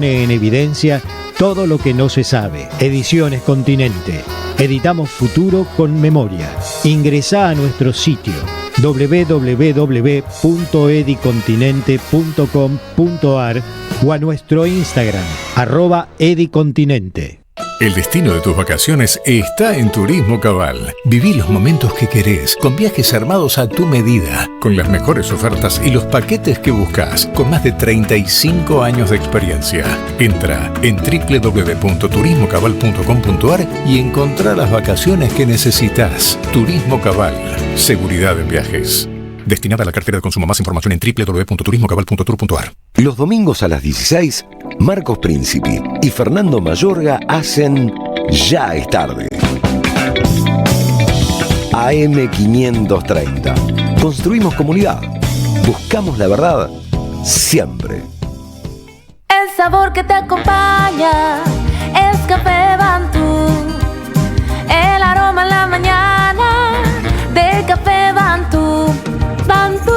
En evidencia todo lo que no se sabe. Ediciones Continente. Editamos futuro con memoria. Ingresá a nuestro sitio www.edicontinente.com.ar o a nuestro Instagram @edicontinente. El destino de tus vacaciones está en Turismo Cabal. Viví los momentos que querés, con viajes armados a tu medida, con las mejores ofertas y los paquetes que buscas, con más de 35 años de experiencia. Entra en www.turismocabal.com.ar y encontrá las vacaciones que necesitas. Turismo Cabal. Seguridad en viajes. Destinada a la cartera de consumo. Más información en www.turismocabal.tour.ar. Los domingos a las 16, Marcos Príncipe y Fernando Mayorga hacen Ya es tarde. AM530. Construimos comunidad. Buscamos la verdad siempre. El sabor que te acompaña es Café Bantú. El aroma en la mañana del Café Bantú. Bantú.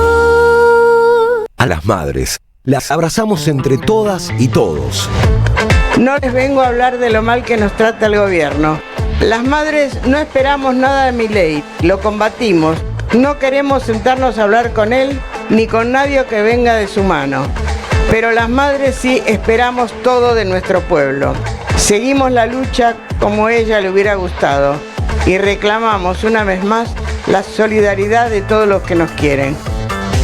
A las madres, las abrazamos entre todas y todos. No les vengo a hablar de lo mal que nos trata el gobierno. Las madres no esperamos nada de Milei, lo combatimos. No queremos sentarnos a hablar con él ni con nadie que venga de su mano. Pero las madres sí esperamos todo de nuestro pueblo. Seguimos la lucha como ella le hubiera gustado y reclamamos una vez más la solidaridad de todos los que nos quieren.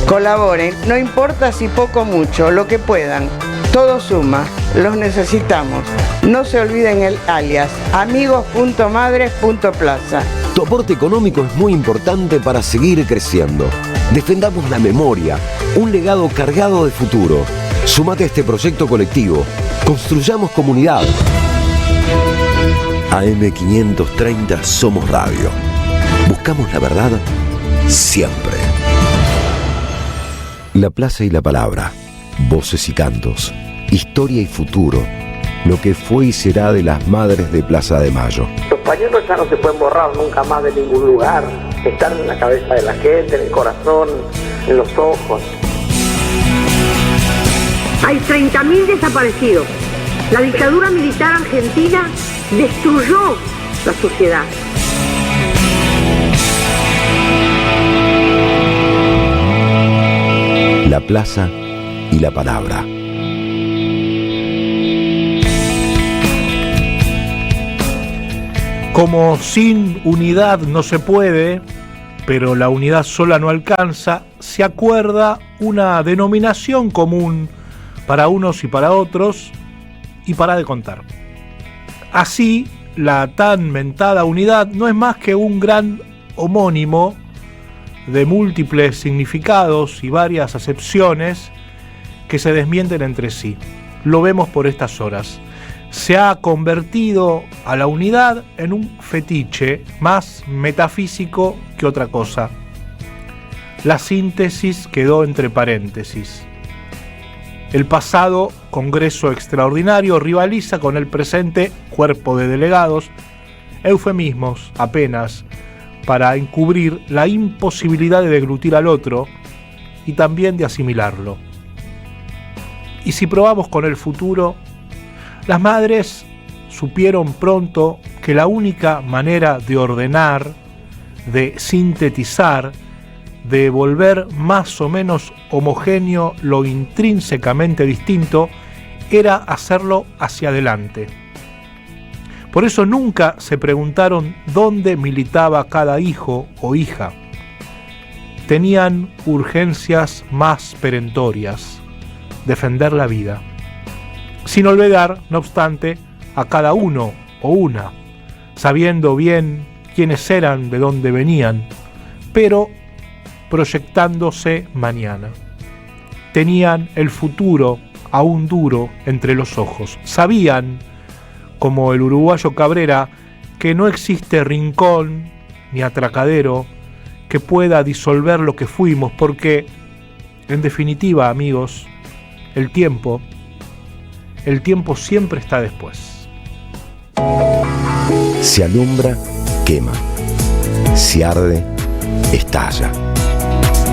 Colaboren, no importa si poco o mucho, lo que puedan. Todo suma, los necesitamos. No se olviden el alias, amigos.madres.plaza. Tu aporte económico es muy importante para seguir creciendo. Defendamos la memoria, un legado cargado de futuro. Súmate a este proyecto colectivo. Construyamos comunidad. AM530 Somos Radio. Buscamos la verdad siempre. La plaza y la palabra, voces y cantos, historia y futuro, lo que fue y será de las madres de Plaza de Mayo. Los pañuelos ya no se pueden borrar nunca más de ningún lugar, están en la cabeza de la gente, en el corazón, en los ojos. Hay 30.000 desaparecidos. La dictadura militar argentina destruyó la sociedad. La plaza y la palabra. Como sin unidad no se puede, pero la unidad sola no alcanza, se acuerda una denominación común para unos y para otros, y para de contar. Así, la tan mentada unidad no es más que un gran homónimo de múltiples significados y varias acepciones que se desmienten entre sí. Lo vemos por estas horas. Se ha convertido a la unidad en un fetiche más metafísico que otra cosa. La síntesis quedó entre paréntesis. El pasado Congreso Extraordinario rivaliza con el presente cuerpo de delegados, eufemismos apenas para encubrir la imposibilidad de deglutir al otro y también de asimilarlo. Y si probamos con el futuro, las madres supieron pronto que la única manera de ordenar, de sintetizar, de volver más o menos homogéneo lo intrínsecamente distinto, era hacerlo hacia adelante. Por eso nunca se preguntaron dónde militaba cada hijo o hija. Tenían urgencias más perentorias: defender la vida. Sin olvidar, no obstante, a cada uno o una, sabiendo bien quiénes eran, de dónde venían, pero proyectándose mañana. Tenían el futuro aún duro entre los ojos. Sabían, como el uruguayo Cabrera, que no existe rincón ni atracadero que pueda disolver lo que fuimos, porque, en definitiva, amigos, el tiempo siempre está después. Se alumbra, quema. Se arde, estalla.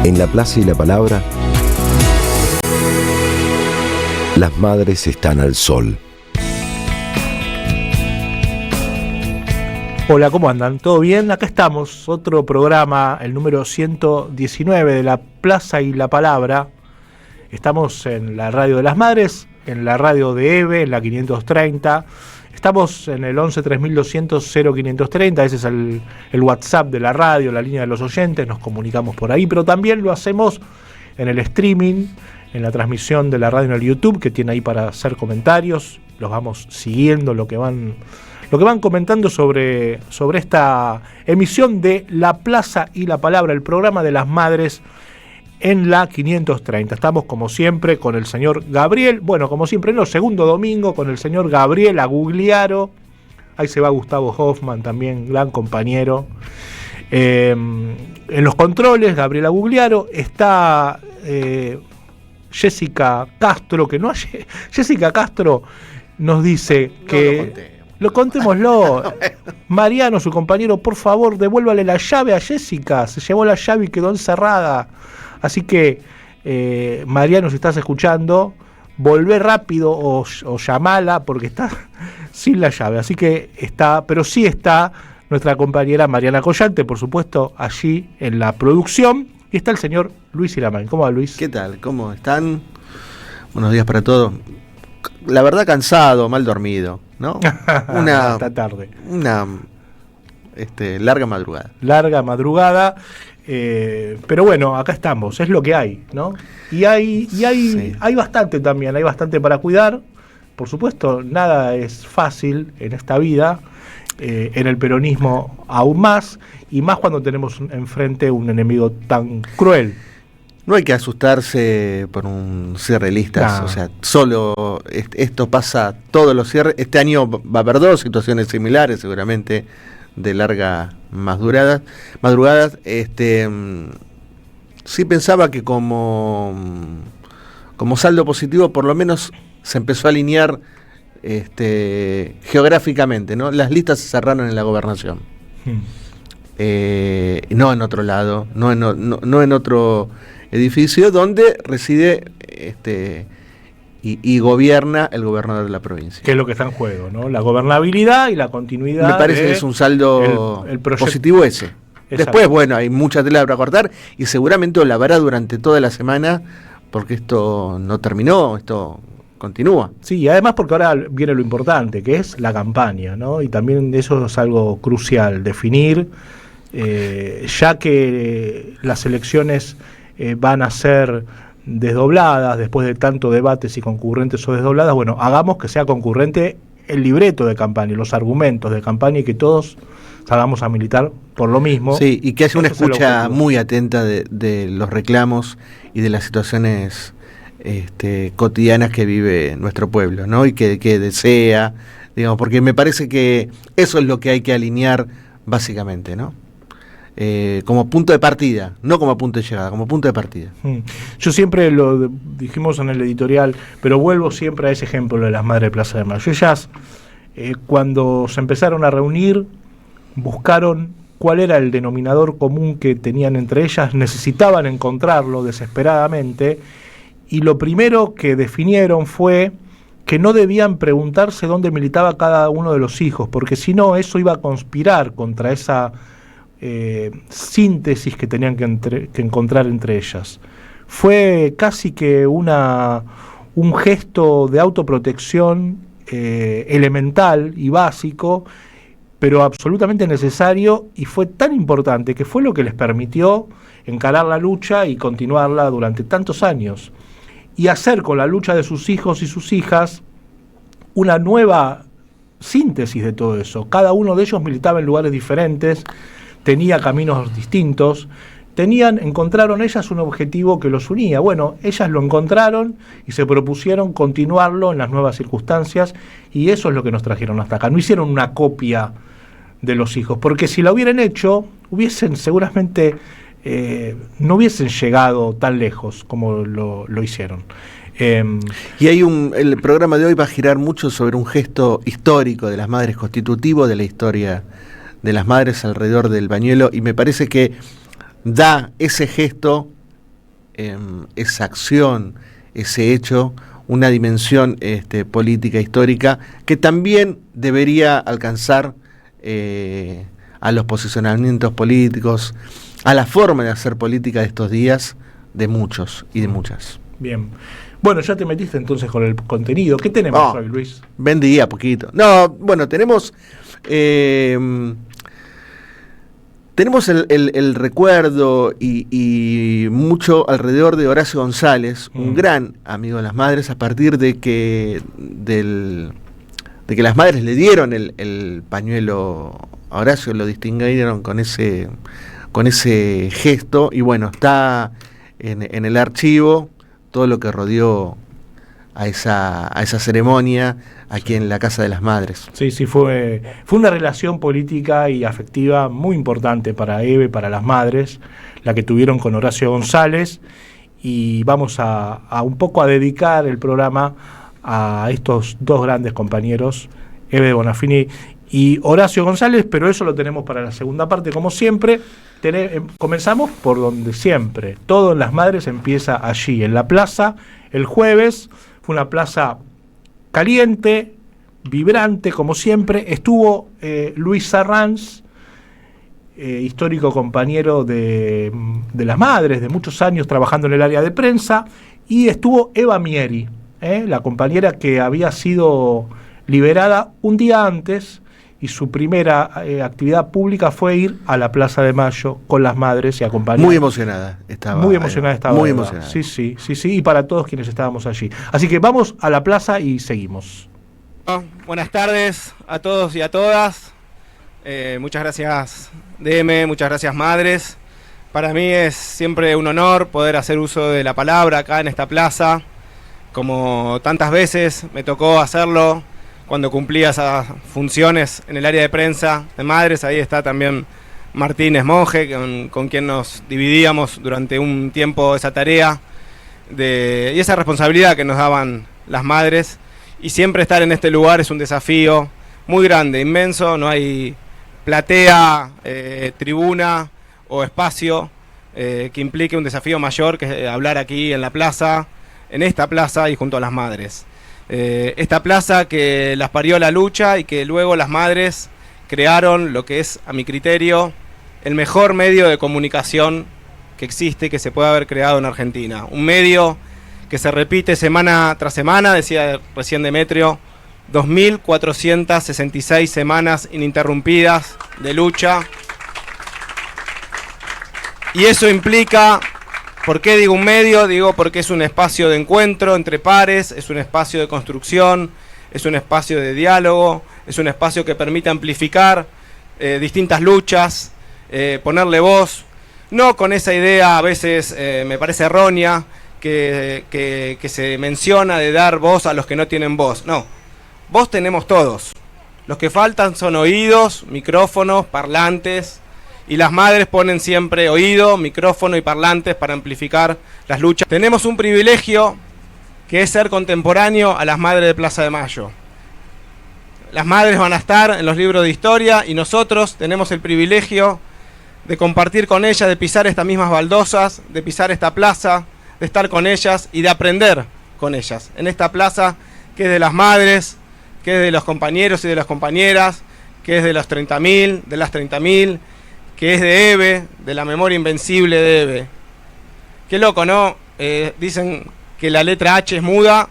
En la plaza y la palabra, Las madres están al sol. Hola, ¿cómo andan? ¿Todo bien? Acá estamos, otro programa, el número 119 de La Plaza y la Palabra. Estamos en la radio de las madres, en la radio de EVE, en la 530. Estamos en el 11 3200 0530, ese es el WhatsApp de la radio, la línea de los oyentes, nos comunicamos por ahí, pero también lo hacemos en el streaming, en la transmisión de la radio en el YouTube, que tiene ahí para hacer comentarios, los vamos siguiendo, lo que van comentando sobre esta emisión de La Plaza y la Palabra, el programa de las madres en la 530. Estamos como siempre con el señor Gabriel, bueno, como siempre en el segundo domingo con el señor Gabriel Agugliaro. Ahí se va Gustavo Hoffman, también gran compañero. En los controles, Gabriel Agugliaro, está Jessica Castro, Jessica Castro nos dice que... Lo contémoslo. Mariano, su compañero, por favor, devuélvale la llave a Jessica. Se llevó la llave y quedó encerrada. Así que, Mariano, si estás escuchando, volvé rápido o llamala porque está sin la llave. Así que pero sí está nuestra compañera Mariana Collante, por supuesto, allí en la producción. Y está el señor Luis Iramán. ¿Cómo va, Luis? ¿Qué tal? ¿Cómo están? Buenos días para todos. La verdad, cansado, mal dormido, ¿no? Esta tarde. Una larga madrugada. Larga madrugada, pero bueno, acá estamos, es lo que hay, ¿no? Y hay bastante también, hay bastante para cuidar. Por supuesto, nada es fácil en esta vida, en el peronismo aún más, y más cuando tenemos enfrente un enemigo tan cruel. No hay que asustarse por un cierre de listas, o sea, solo esto pasa todos los cierres. Este año va a haber dos situaciones similares, seguramente de larga madrugadas. Sí pensaba que como saldo positivo, por lo menos se empezó a alinear geográficamente, ¿no? Las listas se cerraron en la gobernación, no en otro lado, no en otro edificio donde reside y gobierna el gobernador de la provincia. Que es lo que está en juego, ¿no? La gobernabilidad y la continuidad. Me parece que es un saldo positivo ese. Exacto. Después, bueno, hay mucha tela para cortar y seguramente la habrá durante toda la semana porque esto no terminó, esto continúa. Sí, y además porque ahora viene lo importante, que es la campaña, ¿no? Y también eso es algo crucial, definir, ya que las elecciones van a ser desdobladas después de tanto debates y concurrentes o desdobladas. Bueno, hagamos que sea concurrente el libreto de campaña, los argumentos de campaña y que todos salgamos a militar por lo mismo. Sí, y que haya una escucha muy atenta de los reclamos y de las situaciones cotidianas que vive nuestro pueblo, ¿no? Y que desea, digamos, porque me parece que eso es lo que hay que alinear básicamente, ¿no? Como punto de partida, no como punto de llegada, como punto de partida. Yo siempre lo dijimos en el editorial, pero vuelvo siempre a ese ejemplo de las Madres de Plaza de Mayo. Ellas, cuando se empezaron a reunir, buscaron cuál era el denominador común que tenían entre ellas, necesitaban encontrarlo desesperadamente, y lo primero que definieron fue que no debían preguntarse dónde militaba cada uno de los hijos, porque si no, eso iba a conspirar contra esa síntesis que tenían que encontrar entre ellas. Fue casi que un gesto de autoprotección elemental y básico, pero absolutamente necesario, y fue tan importante que fue lo que les permitió encarar la lucha y continuarla durante tantos años y hacer con la lucha de sus hijos y sus hijas una nueva síntesis de todo eso. Cada uno de ellos militaba en lugares diferentes, tenía caminos distintos, encontraron ellas un objetivo que los unía. Bueno, ellas lo encontraron y se propusieron continuarlo en las nuevas circunstancias, y eso es lo que nos trajeron hasta acá. No hicieron una copia de los hijos, porque si lo hubieran hecho, seguramente no hubiesen llegado tan lejos como lo hicieron. Y el programa de hoy va a girar mucho sobre un gesto histórico de las madres, constitutivo de la historia de las madres alrededor del bañuelo, y me parece que da ese gesto, esa acción, ese hecho, una dimensión política histórica que también debería alcanzar a los posicionamientos políticos, a la forma de hacer política de estos días de muchos y de muchas. Bien. Bueno, ya te metiste entonces con el contenido. ¿Qué tenemos hoy, Luis? Vendía poquito. No, bueno, tenemos el recuerdo y mucho alrededor de Horacio González, un gran amigo de las madres, a partir de que las madres le dieron el pañuelo a Horacio, lo distinguieron con ese gesto, y bueno, está en el archivo todo lo que rodeó a esa ceremonia aquí en la Casa de las Madres. Sí, fue una relación política y afectiva muy importante para Eve, para las madres, la que tuvieron con Horacio González, y vamos a un poco a dedicar el programa a estos dos grandes compañeros, Eve de Bonafini y Horacio González, pero eso lo tenemos para la segunda parte, como siempre. Comenzamos por donde siempre, todo en las madres empieza allí, en la plaza, el jueves. Fue una plaza caliente, vibrante, como siempre. Estuvo Luis Sarranz, histórico compañero de las madres, de muchos años trabajando en el área de prensa, y estuvo Eva Mieri, la compañera que había sido liberada un día antes, y su primera actividad pública fue ir a la Plaza de Mayo con las madres y acompañar. Muy emocionada estaba. Muy emocionada estaba. Muy emocionada. Sí, y para todos quienes estábamos allí. Así que vamos a la plaza y seguimos. Buenas tardes a todos y a todas. Muchas gracias, DM, muchas gracias, madres. Para mí es siempre un honor poder hacer uso de la palabra acá en esta plaza. Como tantas veces me tocó hacerlo cuando cumplía esas funciones en el área de prensa de madres. Ahí está también Martínez Monge, con quien nos dividíamos durante un tiempo esa tarea y esa responsabilidad que nos daban las madres. Y siempre estar en este lugar es un desafío muy grande, inmenso. No hay platea, tribuna o espacio que implique un desafío mayor que hablar aquí en la plaza, en esta plaza y junto a las madres. Esta plaza que las parió la lucha y que luego las madres crearon lo que es, a mi criterio, el mejor medio de comunicación que existe, que se puede haber creado en Argentina. Un medio que se repite semana tras semana, decía recién Demetrio, 2.466 semanas ininterrumpidas de lucha. Y eso implica... ¿Por qué digo un medio? Digo porque es un espacio de encuentro entre pares, es un espacio de construcción, es un espacio de diálogo, es un espacio que permite amplificar distintas luchas, ponerle voz, no con esa idea a veces me parece errónea que se menciona de dar voz a los que no tienen voz. No, voz tenemos todos. Los que faltan son oídos, micrófonos, parlantes. Y las madres ponen siempre oído, micrófono y parlantes para amplificar las luchas. Tenemos un privilegio que es ser contemporáneo a las madres de Plaza de Mayo. Las madres van a estar en los libros de historia y nosotros tenemos el privilegio de compartir con ellas, de pisar estas mismas baldosas, de pisar esta plaza, de estar con ellas y de aprender con ellas. En esta plaza que es de las madres, que es de los compañeros y de las compañeras, que es de los 30.000, de las 30.000, que es de Eve, de la memoria invencible de Eve. Qué loco, ¿no? Dicen que la letra H es muda.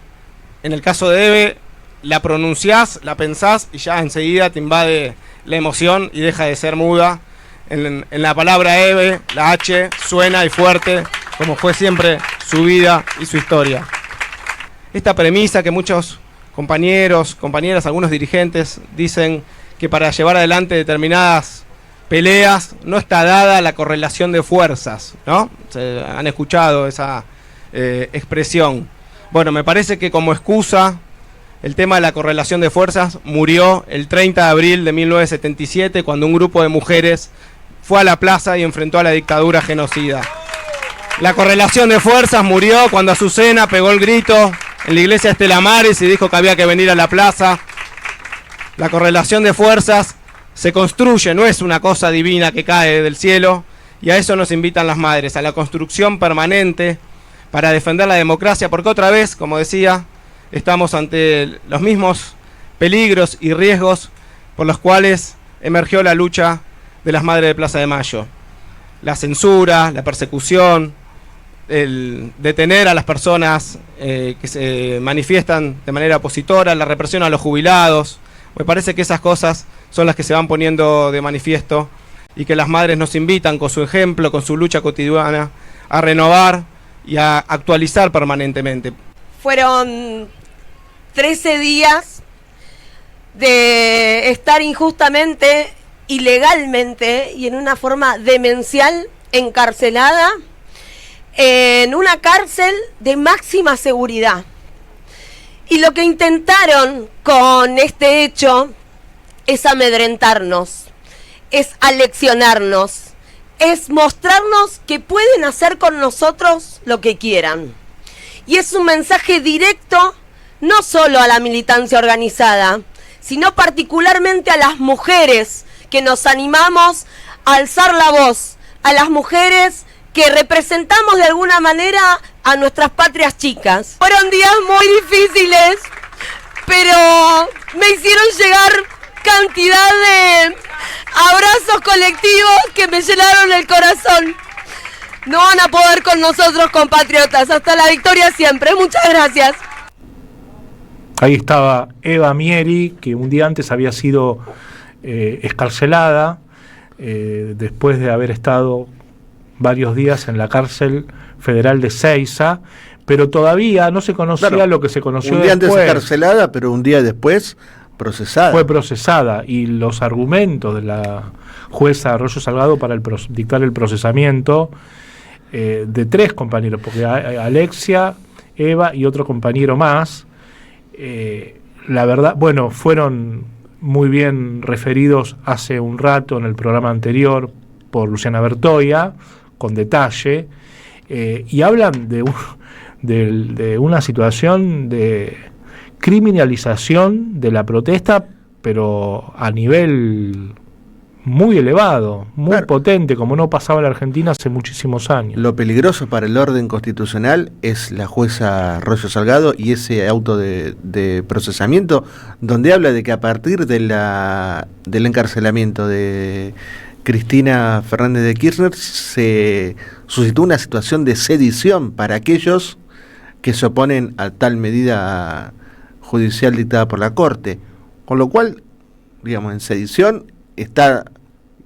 En el caso de Eve, la pronunciás, la pensás y ya enseguida te invade la emoción y deja de ser muda. En la palabra Eve, la H suena y fuerte, como fue siempre su vida y su historia. Esta premisa que muchos compañeros, compañeras, algunos dirigentes dicen que para llevar adelante determinadas peleas no está dada la correlación de fuerzas, ¿no? Han escuchado esa expresión. Bueno, me parece que como excusa el tema de la correlación de fuerzas murió el 30 de abril de 1977 cuando un grupo de mujeres fue a la plaza y enfrentó a la dictadura genocida. La correlación de fuerzas murió cuando Azucena pegó el grito en la iglesia Estela Maris y dijo que había que venir a la plaza. La correlación de fuerzas se construye, no es una cosa divina que cae del cielo, y a eso nos invitan las madres, a la construcción permanente para defender la democracia, porque otra vez, como decía, estamos ante los mismos peligros y riesgos por los cuales emergió la lucha de las Madres de Plaza de Mayo. La censura, la persecución, el detener a las personas que se manifiestan de manera opositora, la represión a los jubilados. Me parece que esas cosas son las que se van poniendo de manifiesto y que las madres nos invitan con su ejemplo, con su lucha cotidiana, a renovar y a actualizar permanentemente. Fueron 13 días de estar injustamente, ilegalmente y en una forma demencial encarcelada en una cárcel de máxima seguridad. Y lo que intentaron con este hecho es amedrentarnos, es aleccionarnos, es mostrarnos que pueden hacer con nosotros lo que quieran. Y es un mensaje directo no solo a la militancia organizada, sino particularmente a las mujeres que nos animamos a alzar la voz, a las mujeres que representamos de alguna manera a nuestras patrias chicas. Fueron días muy difíciles, pero me hicieron llegar cantidad de abrazos colectivos que me llenaron el corazón. No van a poder con nosotros, compatriotas. Hasta la victoria siempre. Muchas gracias. Ahí estaba Eva Mieri, que un día antes había sido excarcelada, después de haber estado varios días en la cárcel federal de Seiza, pero todavía no se conocía lo que se conoció después. Un día antes excarcelada, pero un día después procesada. Fue procesada, y los argumentos de la jueza Arroyo Salgado para dictar el procesamiento de 3 compañeros, porque Alexia, Eva y otro compañero más, la verdad, bueno, fueron muy bien referidos hace un rato en el programa anterior por Luciana Bertoia, con detalle, y hablan de una situación de criminalización de la protesta, pero a nivel muy elevado, muy potente, como no pasaba en la Argentina hace muchísimos años. Lo peligroso para el orden constitucional es la jueza Arroyo Salgado y ese auto de procesamiento, donde habla de que a partir del encarcelamiento de Cristina Fernández de Kirchner se suscitó una situación de sedición para aquellos que se oponen a tal medida judicial dictada por la Corte, con lo cual, digamos, en sedición está,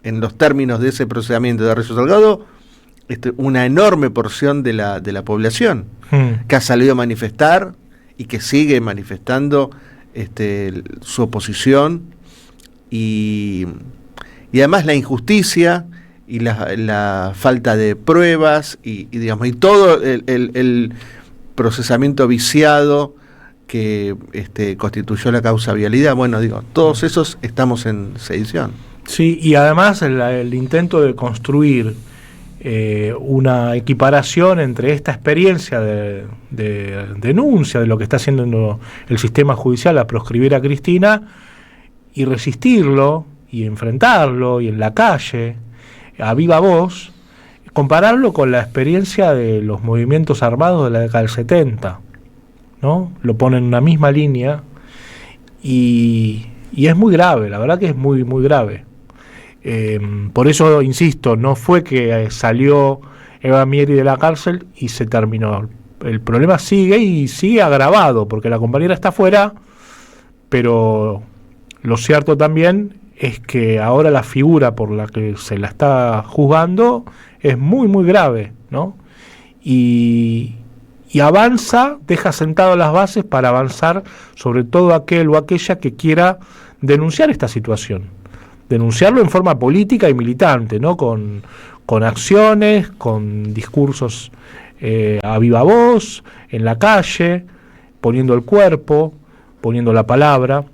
en los términos de ese procedimiento de Arroyo Salgado, una enorme porción de la población que ha salido a manifestar y que sigue manifestando su oposición, y además la injusticia y la falta de pruebas y digamos, y todo el procesamiento viciado que constituyó la causa vialidad. Bueno, digo, todos esos estamos en sedición. Sí, y además el intento de construir una equiparación entre esta experiencia de denuncia de lo que está haciendo el sistema judicial a proscribir a Cristina y resistirlo y enfrentarlo y en la calle a viva voz, compararlo con la experiencia de los movimientos armados de la década del 70, ¿no? Lo ponen en una misma línea y es muy grave, la verdad que es muy, muy grave. Por eso, insisto, no fue que salió Eva Mieri de la cárcel y se terminó. El problema sigue y sigue agravado, porque la compañera está afuera, pero lo cierto también es que ahora la figura por la que se la está juzgando es muy, muy grave, ¿no? Y avanza, deja sentado las bases para avanzar sobre todo aquel o aquella que quiera denunciar esta situación. Denunciarlo en forma política y militante, ¿no? Con acciones, con discursos a viva voz, en la calle, poniendo el cuerpo, poniendo la palabra.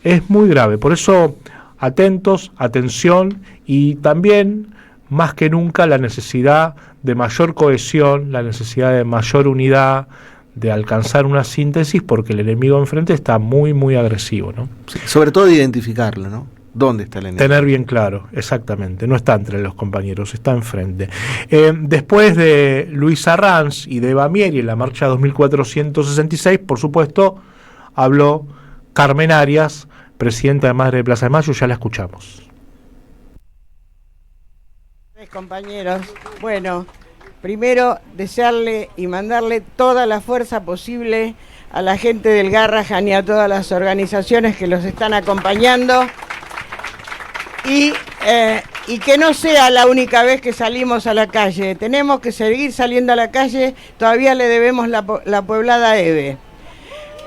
Es muy grave, por eso atentos, atención, y también, más que nunca, la necesidad de mayor cohesión, la necesidad de mayor unidad, de alcanzar una síntesis, porque el enemigo enfrente está muy, muy agresivo, ¿no? Sí, sobre todo de identificarlo, ¿no? ¿Dónde está la energía? Tener bien claro, exactamente. No está entre los compañeros, está enfrente. Después de Luis Arranz y de Eva Mieri en la marcha 2466, por supuesto, habló Carmen Arias, presidenta de Madre de Plaza de Mayo. Ya la escuchamos. Compañeros, bueno, primero desearle y mandarle toda la fuerza posible a la gente del Garrahan y a todas las organizaciones que los están acompañando y que no sea la única vez que salimos a la calle. Tenemos que seguir saliendo a la calle, todavía le debemos la pueblada a Eve.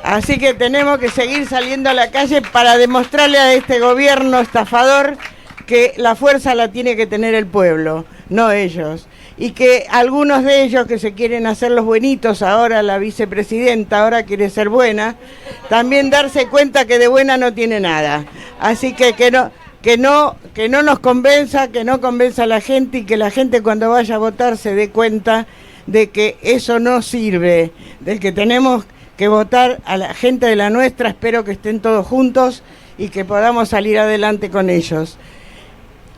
Así que tenemos que seguir saliendo a la calle para demostrarle a este gobierno estafador que la fuerza la tiene que tener el pueblo, no ellos. Y que algunos de ellos que se quieren hacer los buenitos, ahora la vicepresidenta, ahora quiere ser buena, también darse cuenta que de buena no tiene nada. Así que no nos convenza, que no convenza a la gente y que la gente cuando vaya a votar se dé cuenta de que eso no sirve, de que tenemos que votar a la gente de la nuestra. Espero que estén todos juntos y que podamos salir adelante con ellos.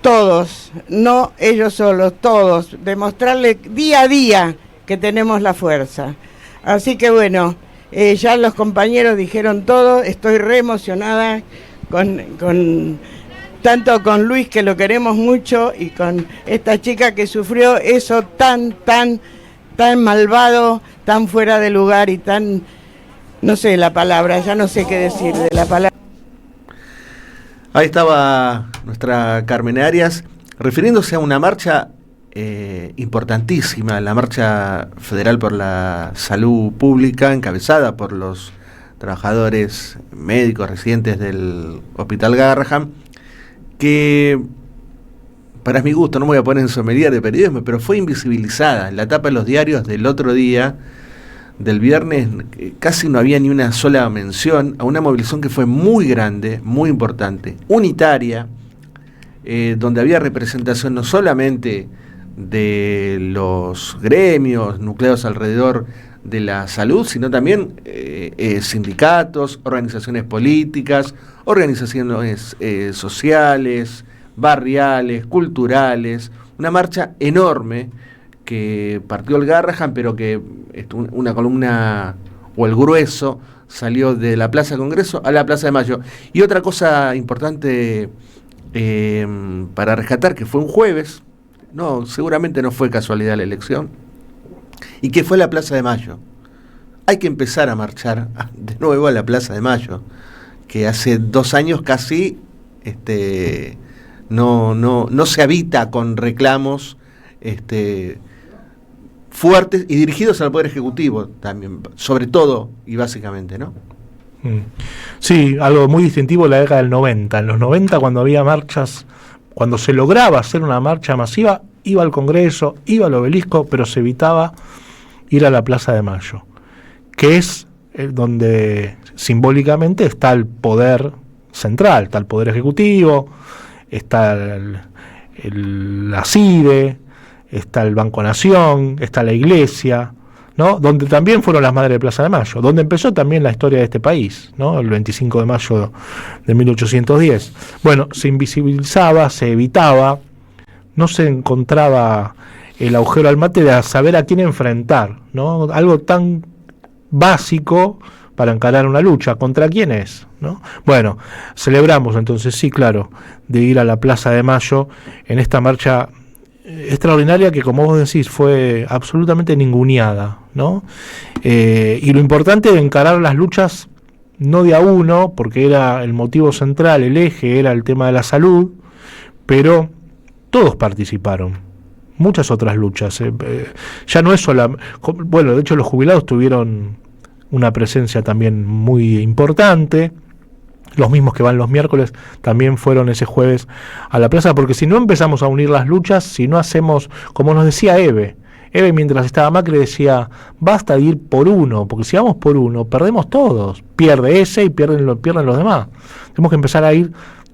Todos, no ellos solos, todos, demostrarle día a día que tenemos la fuerza. Así que bueno, ya los compañeros dijeron todo, estoy re emocionada tanto con Luis, que lo queremos mucho, y con esta chica que sufrió eso tan malvado, tan fuera de lugar y tan, no sé la palabra, ya no sé qué decir de la palabra. Ahí estaba nuestra Carmen Arias refiriéndose a una marcha importantísima, la Marcha Federal por la Salud Pública, encabezada por los trabajadores médicos residentes del Hospital Garrahan, que para mi gusto, no me voy a poner en sommelier de periodismo, pero fue invisibilizada. En la tapa de los diarios del otro día, del viernes, casi no había ni una sola mención a una movilización que fue muy grande, muy importante, unitaria, donde había representación no solamente de los gremios nucleados alrededor de la salud, sino también sindicatos, organizaciones políticas, organizaciones sociales, barriales, culturales, una marcha enorme que partió el Garrahan, pero que una columna o el grueso salió de la Plaza Congreso a la Plaza de Mayo. Y otra cosa importante para rescatar, que fue un jueves, seguramente no fue casualidad la elección, y que fue la Plaza de Mayo. Hay que empezar a marchar de nuevo a la Plaza de Mayo, que hace 2 años casi no se habita con reclamos fuertes y dirigidos al Poder Ejecutivo también, sobre todo y básicamente, ¿no? Sí, algo muy distintivo en la década del 90. En los 90, cuando había marchas, cuando se lograba hacer una marcha masiva, iba al Congreso, iba al Obelisco, pero se evitaba ir a la Plaza de Mayo, que es donde simbólicamente está el poder central, está el Poder Ejecutivo, está la CIDE, está el Banco Nación, está la Iglesia, ¿no? Donde también fueron las Madres de Plaza de Mayo, donde empezó también la historia de este país, ¿no? El 25 de mayo de 1810. Bueno, se invisibilizaba, se evitaba, no se encontraba el agujero al mate de saber a quién enfrentar, ¿no? Algo tan básico para encarar una lucha. ¿Contra quién es? ¿No? Bueno, celebramos entonces, sí, claro, de ir a la Plaza de Mayo en esta marcha extraordinaria que, como vos decís, fue absolutamente ninguneada, ¿no? Y lo importante de encarar las luchas no de a uno, porque era el motivo central, el eje era el tema de la salud, pero todos participaron. Muchas otras luchas. Ya no es solo... Bueno, de hecho los jubilados tuvieron una presencia también muy importante. Los mismos que van los miércoles también fueron ese jueves a la plaza, porque si no empezamos a unir las luchas, si no hacemos, como nos decía Eve, mientras estaba Macri decía, basta de ir por uno, porque si vamos por uno, perdemos todos, pierde ese y pierden los demás. Tenemos que empezar a ir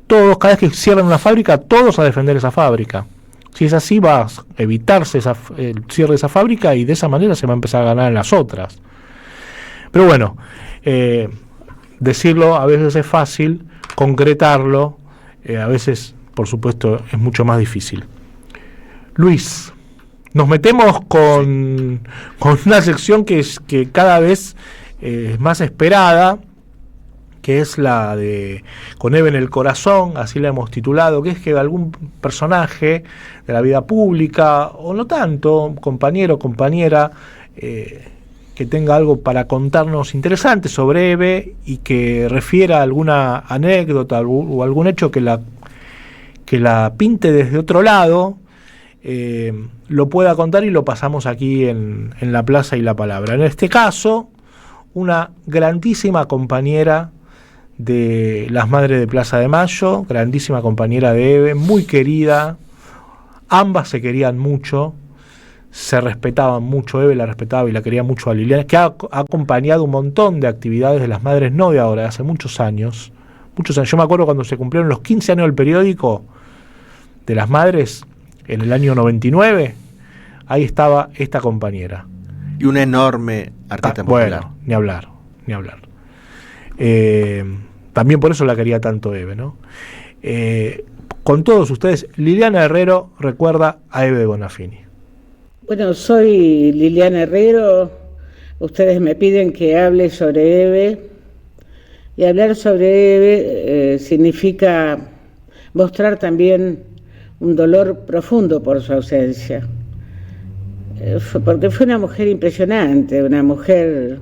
todos, cada vez que cierran una fábrica, todos a defender esa fábrica. Si es así, va a evitarse el cierre de esa fábrica y de esa manera se va a empezar a ganar en las otras. Pero bueno, decirlo a veces es fácil, concretarlo a veces, por supuesto, es mucho más difícil. Luis, nos metemos con una sección que cada vez es más esperada, que es la de Con Eve en el corazón, así la hemos titulado, que es que algún personaje de la vida pública, o no tanto, compañero o compañera, que tenga algo para contarnos interesante sobre Eve y que refiera alguna anécdota o algún hecho que la pinte desde otro lado, lo pueda contar y lo pasamos aquí en La Plaza y la Palabra. En este caso, una grandísima compañera de las Madres de Plaza de Mayo, grandísima compañera de Eve, muy querida, ambas se querían mucho, se respetaban mucho, Eve la respetaba y la quería mucho a Liliana, que ha acompañado un montón de actividades de las Madres, no de ahora, de hace muchos años. Yo me acuerdo cuando se cumplieron los 15 años del periódico de las Madres, en el año 99, ahí estaba esta compañera. Y una enorme artista popular. Bueno, ni hablar. También por eso la quería tanto Eve, ¿no? Con todos ustedes, Liliana Herrero recuerda a Eve de Bonafini. Bueno, soy Liliana Herrero. Ustedes me piden que hable sobre Eve. Y hablar sobre Eve significa mostrar también un dolor profundo por su ausencia. Porque fue una mujer impresionante, una mujer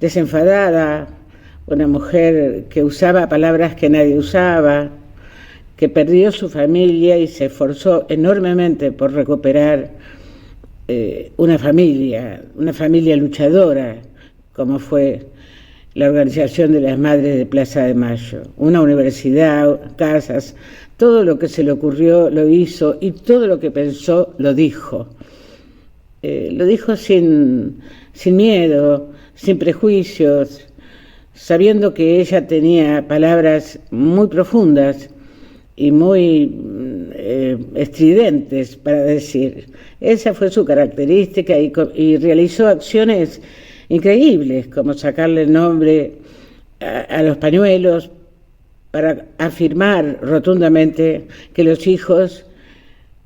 desenfadada, una mujer que usaba palabras que nadie usaba, que perdió su familia y se esforzó enormemente por recuperar una familia luchadora, como fue la Organización de las Madres de Plaza de Mayo, una universidad, casas, todo lo que se le ocurrió lo hizo y todo lo que pensó lo dijo. Lo dijo sin miedo, sin prejuicios, sabiendo que ella tenía palabras muy profundas y muy estridentes para decir. Esa fue su característica y realizó acciones increíbles, como sacarle el nombre a los pañuelos para afirmar rotundamente que los hijos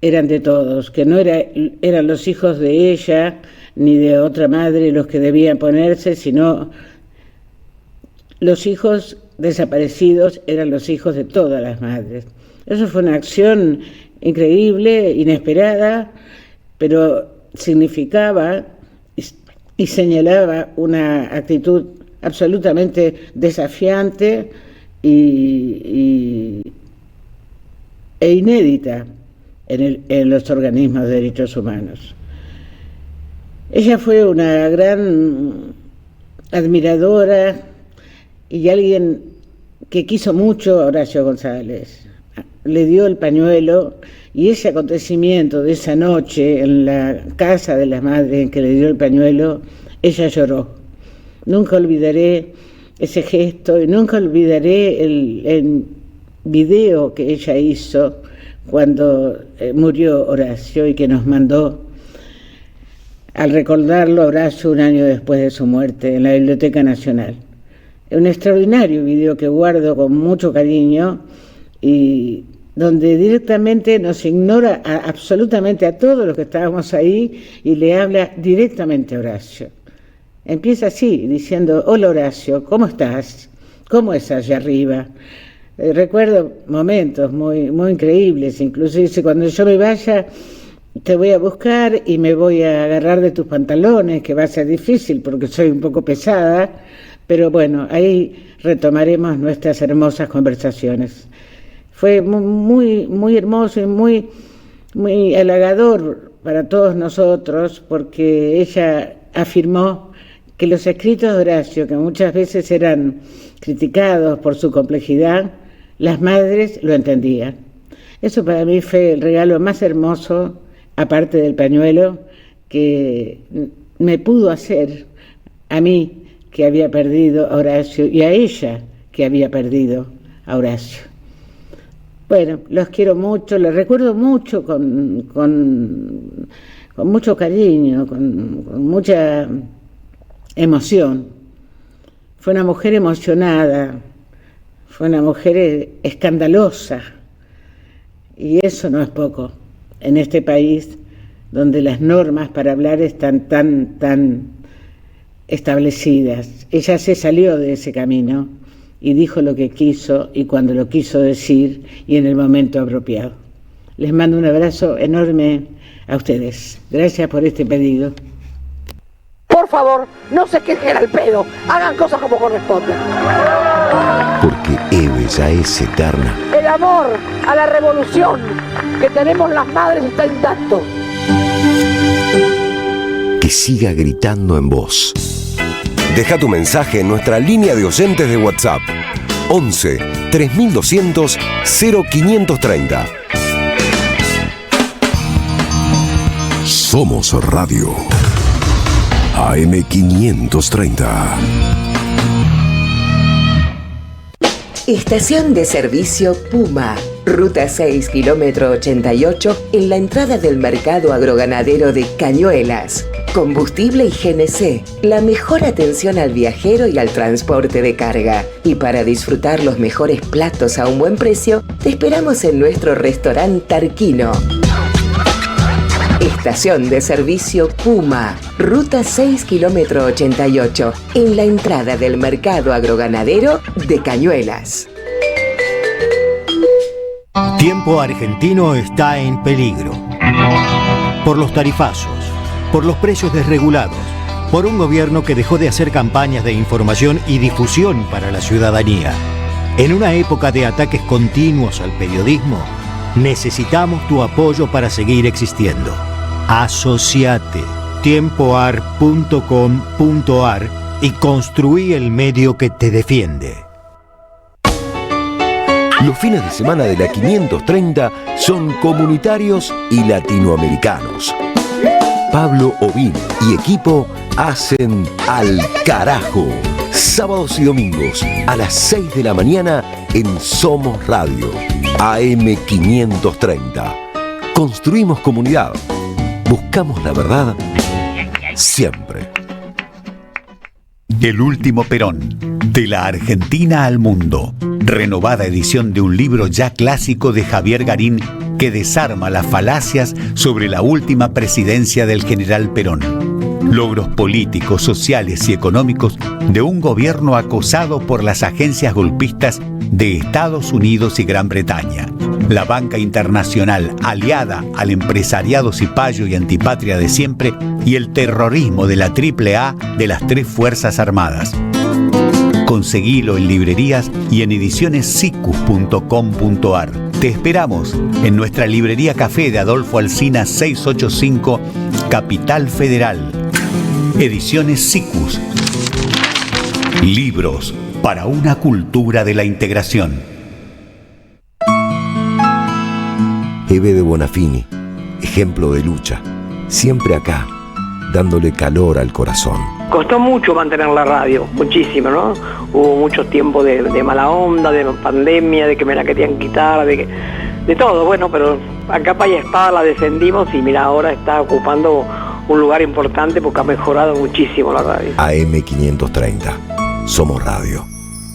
eran de todos, que no eran los hijos de ella ni de otra madre los que debían ponerse, sino los hijos desaparecidos eran los hijos de todas las madres. Eso fue una acción increíble, inesperada, pero significaba y señalaba una actitud absolutamente desafiante e inédita en los organismos de derechos humanos. Ella fue una gran admiradora y alguien que quiso mucho a Horacio González. Le dio el pañuelo y ese acontecimiento de esa noche en la casa de las madres en que le dio el pañuelo, ella lloró. Nunca olvidaré ese gesto y nunca olvidaré el video que ella hizo cuando murió Horacio y que nos mandó al recordarlo Horacio un año después de su muerte en la Biblioteca Nacional. Es un extraordinario video que guardo con mucho cariño y donde directamente nos ignora absolutamente a todos los que estábamos ahí y le habla directamente a Horacio. Empieza así, diciendo: hola Horacio, ¿cómo estás? ¿Cómo es allá arriba? Recuerdo momentos muy increíbles, inclusive dice: cuando yo me vaya te voy a buscar y me voy a agarrar de tus pantalones, que va a ser difícil porque soy un poco pesada, pero bueno, ahí retomaremos nuestras hermosas conversaciones. Fue muy hermoso y muy halagador para todos nosotros, porque ella afirmó que los escritos de Horacio, que muchas veces eran criticados por su complejidad, las madres lo entendían. Eso para mí fue el regalo más hermoso, aparte del pañuelo, que me pudo hacer a mí, que había perdido a Horacio, y a ella, que había perdido a Horacio. Bueno, los quiero mucho, los recuerdo mucho con mucho cariño, con mucha emoción. Fue una mujer emocionada, fue una mujer escandalosa, Y eso no es poco en este país donde las normas para hablar están tan establecidas. Ella se salió de ese camino y dijo lo que quiso y cuando lo quiso decir y en el momento apropiado. Les mando un abrazo enorme a ustedes. Gracias por este pedido. Por favor, no se quejen al pedo, hagan cosas como corresponde. Porque Eve ya es eterna. El amor a la revolución que tenemos las madres está intacto. Que siga gritando en voz. Deja tu mensaje en nuestra línea de oyentes de WhatsApp. 11 3200 0530. Somos Radio. AM530. Estación de servicio Puma. Ruta 6, kilómetro 88, en la entrada del mercado agroganadero de Cañuelas. Combustible y GNC. La mejor atención al viajero y al transporte de carga. Y para disfrutar los mejores platos a un buen precio, te esperamos en nuestro restaurante Tarquino. Estación de servicio Puma, ruta 6, kilómetro 88, en la entrada del mercado agroganadero de Cañuelas. Tiempo Argentino está en peligro. Por los tarifazos, por los precios desregulados, por un gobierno que dejó de hacer campañas de información y difusión para la ciudadanía. En una época de ataques continuos al periodismo, necesitamos tu apoyo para seguir existiendo. Asociate tiempoar.com.ar y construí el medio que te defiende. Los fines de semana de la 530 son comunitarios y latinoamericanos. Pablo Ovín y equipo hacen Al Carajo. Sábados y domingos a las 6 de la mañana en Somos Radio. AM530. Construimos comunidad. Buscamos la verdad siempre. El último Perón. De la Argentina al mundo. Renovada edición de un libro ya clásico de Javier Garín que desarma las falacias sobre la última presidencia del general Perón. Logros políticos, sociales y económicos de un gobierno acosado por las agencias golpistas de Estados Unidos y Gran Bretaña. La banca internacional aliada al empresariado cipayo y antipatria de siempre y el terrorismo de la AAA de las tres Fuerzas Armadas. Conseguilo en librerías y en edicionessicus.com.ar. Te esperamos en nuestra librería café de Adolfo Alsina 685, Capital Federal. Ediciones Sicus. Libros para una cultura de la integración. Eve de Bonafini, ejemplo de lucha, siempre acá, dándole calor al corazón. Costó mucho mantener la radio, muchísimo, ¿no? Hubo mucho tiempo de mala onda, de pandemia, de que me la querían quitar, de todo, bueno, pero a capa y espada la defendimos y mira, ahora está ocupando un lugar importante porque ha mejorado muchísimo la radio. AM530, somos radio,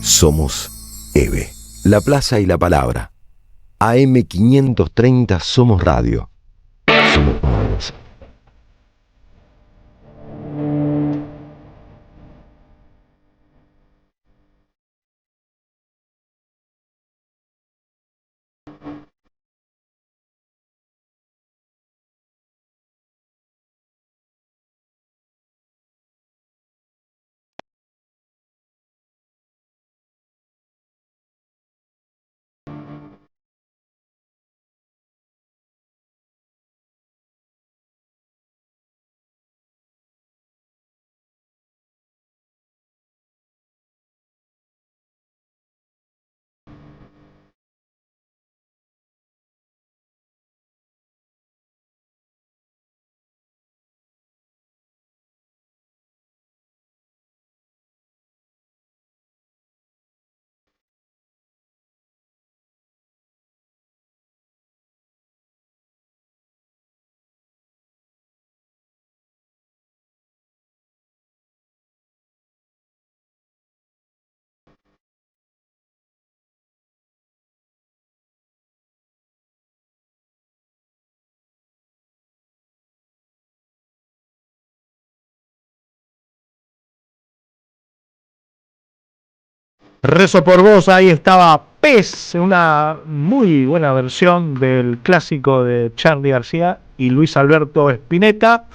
somos Eve, la plaza y la palabra. AM530, somos radio, somos Rezo por vos, ahí estaba Pez, una muy buena versión del clásico de Charly García y Luis Alberto Spinetta.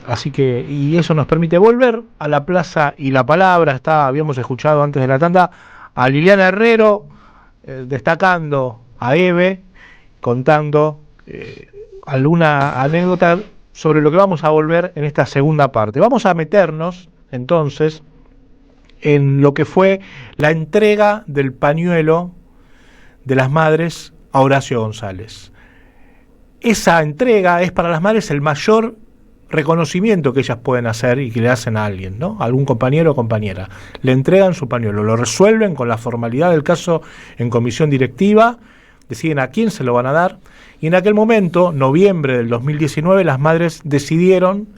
Así que, y eso nos permite volver a la plaza y la palabra. Habíamos escuchado antes de la tanda a Liliana Herrero destacando a Eve, contando alguna anécdota sobre lo que vamos a volver en esta segunda parte. Vamos a meternos entonces en lo que fue la entrega del pañuelo de las madres a Horacio González. Esa entrega es para las madres el mayor reconocimiento que ellas pueden hacer y que le hacen a alguien, ¿no? A algún compañero o compañera. Le entregan su pañuelo, lo resuelven con la formalidad del caso en comisión directiva, deciden a quién se lo van a dar, y en aquel momento, noviembre del 2019, las madres decidieron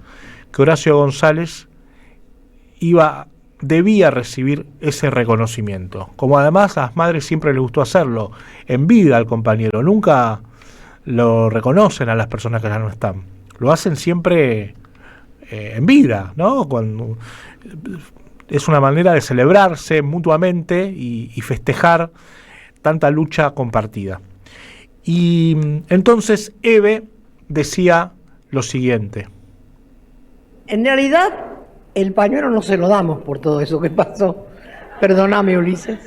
que Horacio González debía recibir ese reconocimiento. Como además a las madres siempre les gustó hacerlo, en vida al compañero, nunca lo reconocen a las personas que ya no están. Lo hacen siempre en vida, ¿no? Cuando es una manera de celebrarse mutuamente y festejar tanta lucha compartida. Y entonces Eve decía lo siguiente. En realidad, el pañuelo no se lo damos por todo eso que pasó. Perdóname, Ulises.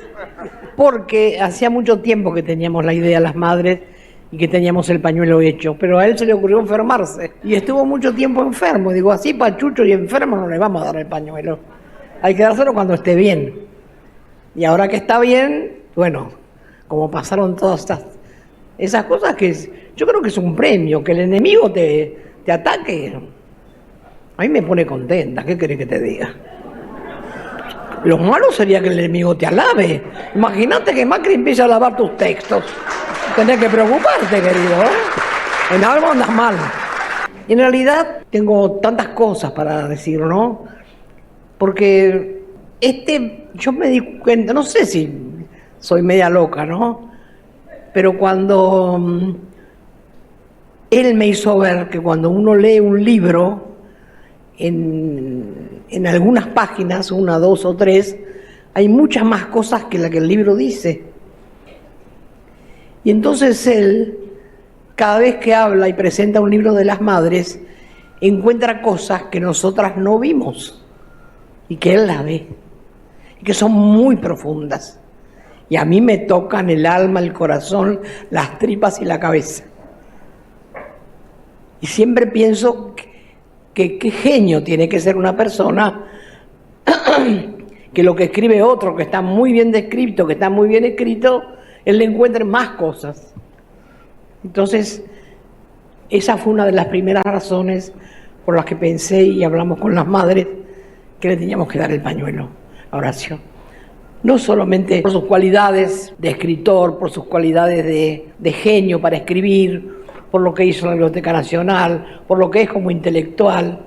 Porque hacía mucho tiempo que teníamos la idea las madres y que teníamos el pañuelo hecho, pero a él se le ocurrió enfermarse y estuvo mucho tiempo enfermo. Digo, así pachucho y enfermo no le vamos a dar el pañuelo. Hay que dárselo cuando esté bien. Y ahora que está bien, bueno, como pasaron todas esas cosas, que yo creo que es un premio, que el enemigo te ataque. A mí me pone contenta, ¿qué querés que te diga? Lo malo sería que el enemigo te alabe. Imagínate que Macri empiece a alabar tus textos. Tenés que preocuparte, querido, ¿eh? En algo andas mal. Y en realidad tengo tantas cosas para decir, ¿no? Porque yo me di cuenta, no sé si soy media loca, ¿no? Pero cuando él me hizo ver que cuando uno lee un libro, en algunas páginas, 1, 2 o 3, hay muchas más cosas que la que el libro dice. Y entonces él, cada vez que habla y presenta un libro de las madres, encuentra cosas que nosotras no vimos y que él las ve, y que son muy profundas. Y a mí me tocan el alma, el corazón, las tripas y la cabeza. Y siempre pienso que qué genio tiene que ser una persona que lo que escribe otro, que está muy bien descrito, que está muy bien escrito, él le encuentre más cosas. Entonces, esa fue una de las primeras razones por las que pensé y hablamos con las madres que le teníamos que dar el pañuelo a Horacio. No solamente por sus cualidades de escritor, por sus cualidades de genio para escribir, por lo que hizo en la Biblioteca Nacional, por lo que es como intelectual,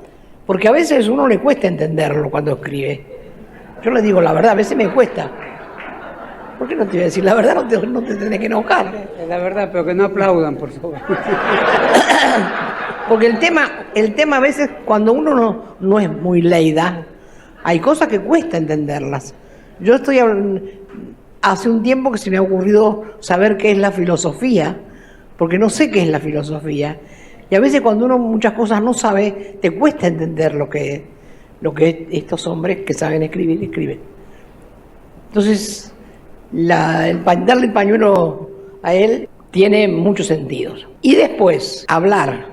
porque a veces a uno le cuesta entenderlo cuando escribe. Yo le digo la verdad, a veces me cuesta. ¿Por qué no te voy a decir la verdad? No te tenés que enojar. Es la verdad, pero que no aplaudan, por favor. Porque el tema a veces, cuando uno no es muy leída, hay cosas que cuesta entenderlas. Yo hace un tiempo que se me ha ocurrido saber qué es la filosofía, porque no sé qué es la filosofía. Y a veces cuando uno muchas cosas no sabe, te cuesta entender lo que estos hombres que saben escribir, escriben. Entonces, darle el pañuelo a él tiene muchos sentidos. Y después, hablar,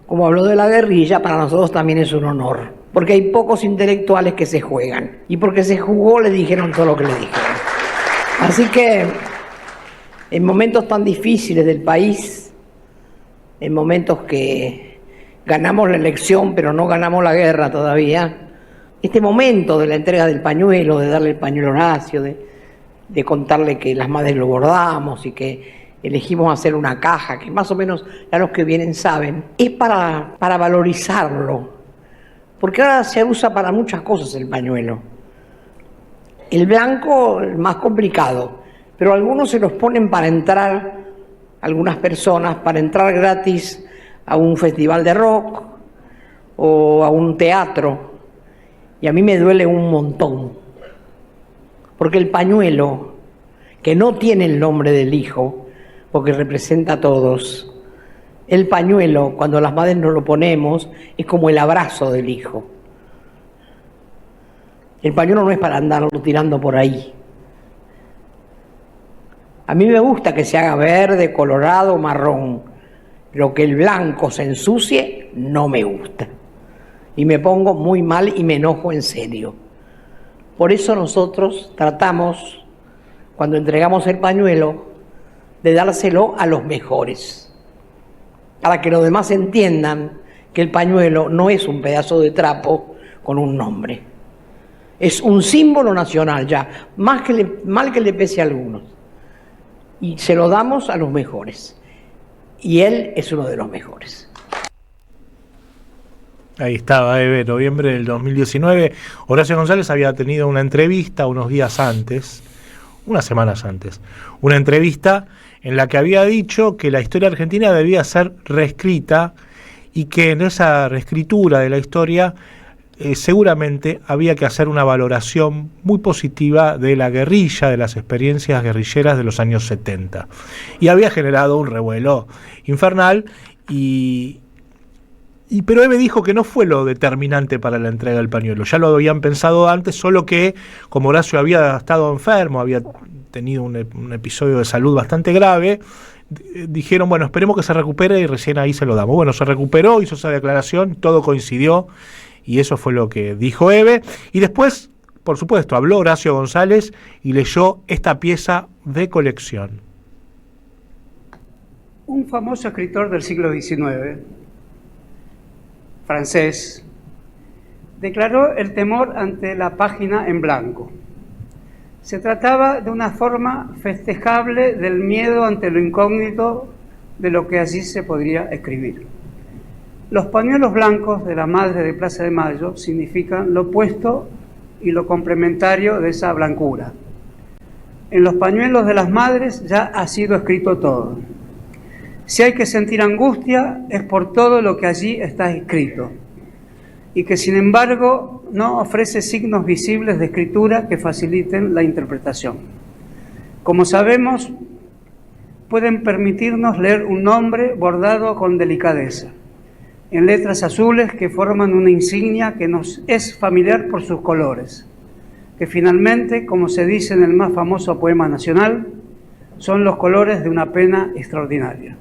como habló de la guerrilla, para nosotros también es un honor. Porque hay pocos intelectuales que se juegan. Y porque se jugó, le dijeron todo lo que le dijeron. Así que, en momentos tan difíciles del país, en momentos que ganamos la elección, pero no ganamos la guerra todavía, este momento de la entrega del pañuelo, de darle el pañuelo a Horacio, de contarle que las madres lo bordamos y que elegimos hacer una caja, que más o menos ya los que vienen saben, es para valorizarlo. Porque ahora se usa para muchas cosas el pañuelo. El blanco, el más complicado, pero algunos se los ponen para entrar, algunas personas, para entrar gratis a un festival de rock o a un teatro. Y a mí me duele un montón. Porque el pañuelo, que no tiene el nombre del hijo, porque representa a todos, el pañuelo, cuando las madres nos lo ponemos, es como el abrazo del hijo. El pañuelo no es para andarlo tirando por ahí. A mí me gusta que se haga verde, colorado, marrón, pero que el blanco se ensucie, no me gusta. Y me pongo muy mal y me enojo en serio. Por eso nosotros tratamos, cuando entregamos el pañuelo, de dárselo a los mejores, para que los demás entiendan que el pañuelo no es un pedazo de trapo con un nombre. Es un símbolo nacional ya, mal que le pese a algunos. Y se lo damos a los mejores. Y él es uno de los mejores. Ahí estaba, Eve, noviembre del 2019. Horacio González había tenido una entrevista unos días antes, unas semanas antes, una entrevista en la que había dicho que la historia argentina debía ser reescrita y que en esa reescritura de la historia seguramente había que hacer una valoración muy positiva de la guerrilla, de las experiencias guerrilleras de los años 70. Y había generado un revuelo infernal, pero Eve dijo que no fue lo determinante para la entrega del pañuelo. Ya lo habían pensado antes, solo que como Horacio había estado enfermo, había tenido un episodio de salud bastante grave, dijeron, bueno, esperemos que se recupere y recién ahí se lo damos. Bueno, se recuperó, hizo esa declaración, todo coincidió. Y eso fue lo que dijo Eve. Y después, por supuesto, habló Horacio González y leyó esta pieza de colección. Un famoso escritor del siglo XIX, francés, declaró el temor ante la página en blanco. Se trataba de una forma festejable del miedo ante lo incógnito de lo que allí se podría escribir. Los pañuelos blancos de la Madre de Plaza de Mayo significan lo opuesto y lo complementario de esa blancura. En los pañuelos de las madres ya ha sido escrito todo. Si hay que sentir angustia es por todo lo que allí está escrito y que sin embargo no ofrece signos visibles de escritura que faciliten la interpretación. Como sabemos, pueden permitirnos leer un nombre bordado con delicadeza, en letras azules que forman una insignia que nos es familiar por sus colores, que finalmente, como se dice en el más famoso poema nacional, son los colores de una pena extraordinaria.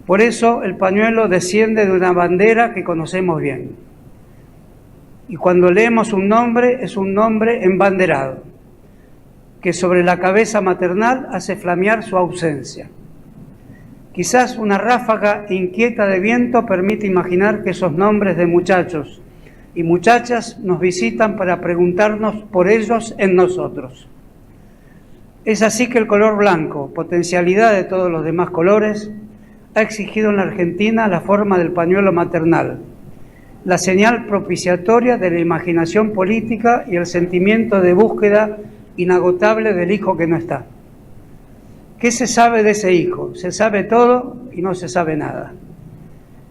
Por eso el pañuelo desciende de una bandera que conocemos bien. Y cuando leemos un nombre, es un nombre embanderado, que sobre la cabeza maternal hace flamear su ausencia. Quizás una ráfaga inquieta de viento permite imaginar que esos nombres de muchachos y muchachas nos visitan para preguntarnos por ellos en nosotros. Es así que el color blanco, potencialidad de todos los demás colores, ha exigido en la Argentina la forma del pañuelo maternal, la señal propiciatoria de la imaginación política y el sentimiento de búsqueda inagotable del hijo que no está. ¿Qué se sabe de ese hijo? Se sabe todo y no se sabe nada.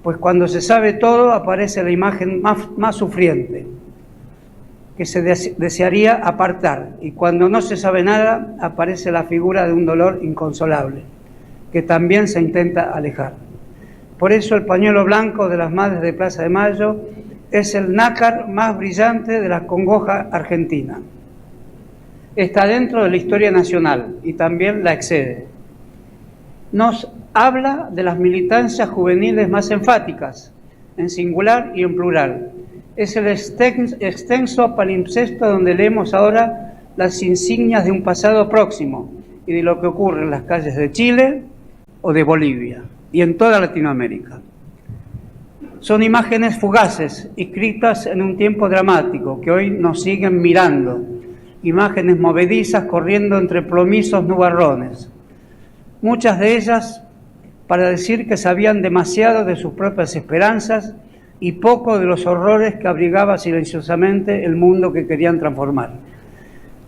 Pues cuando se sabe todo aparece la imagen más sufriente, que se desearía apartar, y cuando no se sabe nada aparece la figura de un dolor inconsolable, que también se intenta alejar. Por eso el pañuelo blanco de las Madres de Plaza de Mayo es el nácar más brillante de la congoja argentina. Está dentro de la historia nacional y también la excede. Nos habla de las militancias juveniles más enfáticas, en singular y en plural. Es el extenso palimpsesto donde leemos ahora las insignias de un pasado próximo y de lo que ocurre en las calles de Chile o de Bolivia y en toda Latinoamérica. Son imágenes fugaces, escritas en un tiempo dramático que hoy nos siguen mirando. Imágenes movedizas corriendo entre plomizos nubarrones. Muchas de ellas para decir que sabían demasiado de sus propias esperanzas y poco de los horrores que abrigaba silenciosamente el mundo que querían transformar.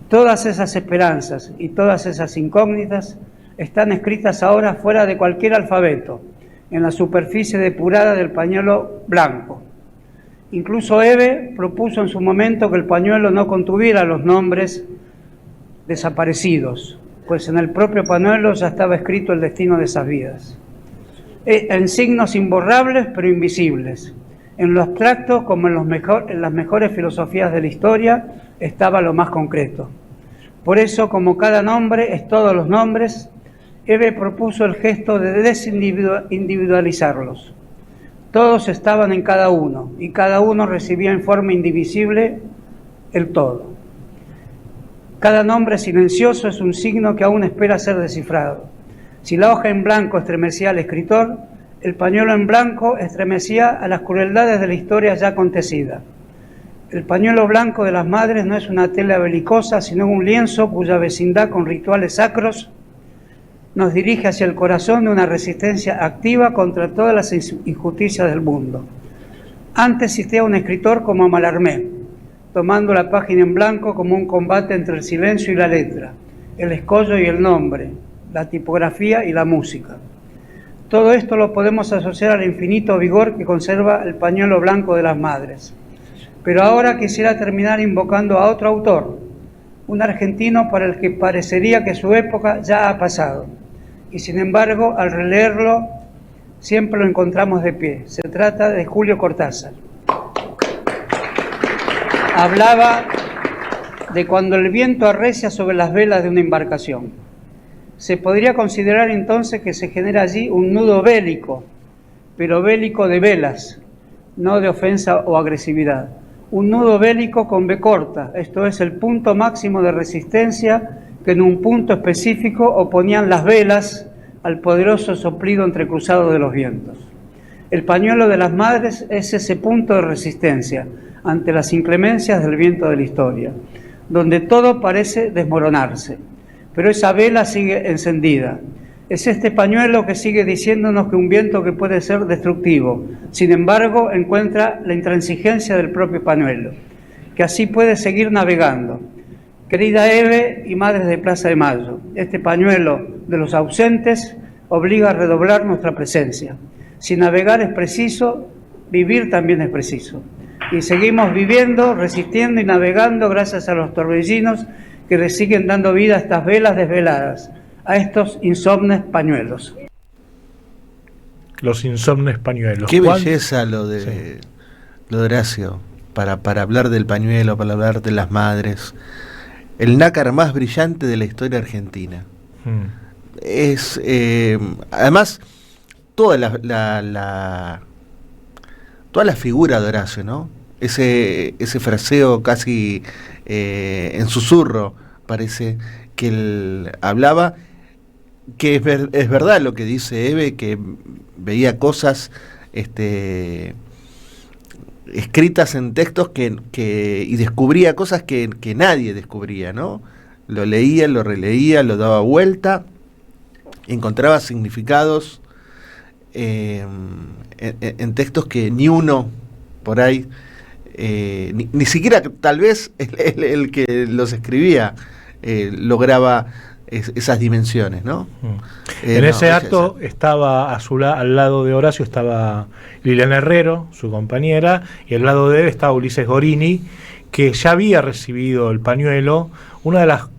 Todas esas esperanzas y todas esas incógnitas están escritas ahora fuera de cualquier alfabeto, en la superficie depurada del pañuelo blanco. Incluso Eve propuso en su momento que el pañuelo no contuviera los nombres desaparecidos, pues en el propio pañuelo ya estaba escrito el destino de esas vidas. En signos imborrables pero invisibles. En lo abstracto, como en las mejores filosofías de la historia, estaba lo más concreto. Por eso, como cada nombre es todos los nombres, Eve propuso el gesto de desindividualizarlos. Todos estaban en cada uno, y cada uno recibía en forma indivisible el todo. Cada nombre silencioso es un signo que aún espera ser descifrado. Si la hoja en blanco estremecía al escritor, el pañuelo en blanco estremecía a las crueldades de la historia ya acontecida. El pañuelo blanco de las madres no es una tela belicosa, sino un lienzo cuya vecindad con rituales sacros nos dirige hacia el corazón de una resistencia activa contra todas las injusticias del mundo. Antes existía un escritor como Mallarmé, tomando la página en blanco como un combate entre el silencio y la letra, el escollo y el nombre, la tipografía y la música. Todo esto lo podemos asociar al infinito vigor que conserva el pañuelo blanco de las madres. Pero ahora quisiera terminar invocando a otro autor, un argentino para el que parecería que su época ya ha pasado. Y sin embargo, al releerlo, siempre lo encontramos de pie. Se trata de Julio Cortázar. Hablaba de cuando el viento arrecia sobre las velas de una embarcación. Se podría considerar entonces que se genera allí un nudo bélico, pero bélico de velas, no de ofensa o agresividad. Un nudo bélico con B corta, esto es el punto máximo de resistencia que en un punto específico oponían las velas al poderoso soplido entrecruzado de los vientos. El pañuelo de las madres es ese punto de resistencia ante las inclemencias del viento de la historia, donde todo parece desmoronarse, pero esa vela sigue encendida. Es este pañuelo que sigue diciéndonos que un viento que puede ser destructivo, sin embargo, encuentra la intransigencia del propio pañuelo, que así puede seguir navegando. Querida Eve y madres de Plaza de Mayo, este pañuelo de los ausentes obliga a redoblar nuestra presencia. Si navegar es preciso, vivir también es preciso. Y seguimos viviendo, resistiendo y navegando gracias a los torbellinos que le siguen dando vida a estas velas desveladas, a estos insomnes pañuelos. Los insomnes pañuelos. Qué belleza lo de Horacio, para hablar del pañuelo, para hablar de las madres. El nácar más brillante de la historia argentina. Es, además, toda la figura de Horacio, ¿no? Ese fraseo casi en susurro, parece que él hablaba, que es verdad lo que dice Eve, que veía cosas escritas en textos y descubría cosas que nadie descubría, ¿no? Lo leía, lo releía, lo daba vuelta, encontraba significados en textos que ni uno por ahí, ni siquiera tal vez el que los escribía lograba esas dimensiones, ¿no? En ese acto estaba al lado de Horacio estaba Liliana Herrero, su compañera, y al lado de él estaba Ulises Gorini, que ya había recibido el pañuelo. Una de las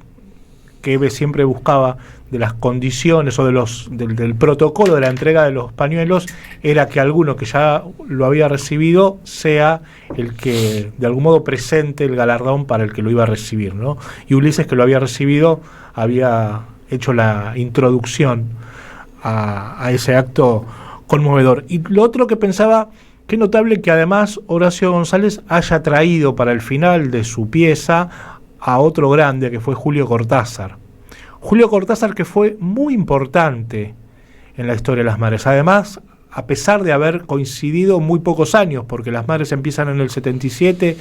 que Eve siempre buscaba, de las condiciones o del protocolo de la entrega de los pañuelos, era que alguno que ya lo había recibido sea el que de algún modo presente el galardón para el que lo iba a recibir, ¿no? Y Ulises, que lo había recibido, había hecho la introducción a ese acto conmovedor. Y lo otro que pensaba, qué notable que además Horacio González haya traído para el final de su pieza a otro grande, que fue Julio Cortázar. Julio Cortázar, que fue muy importante en la historia de las madres. Además, a pesar de haber coincidido muy pocos años, porque las madres empiezan en el 77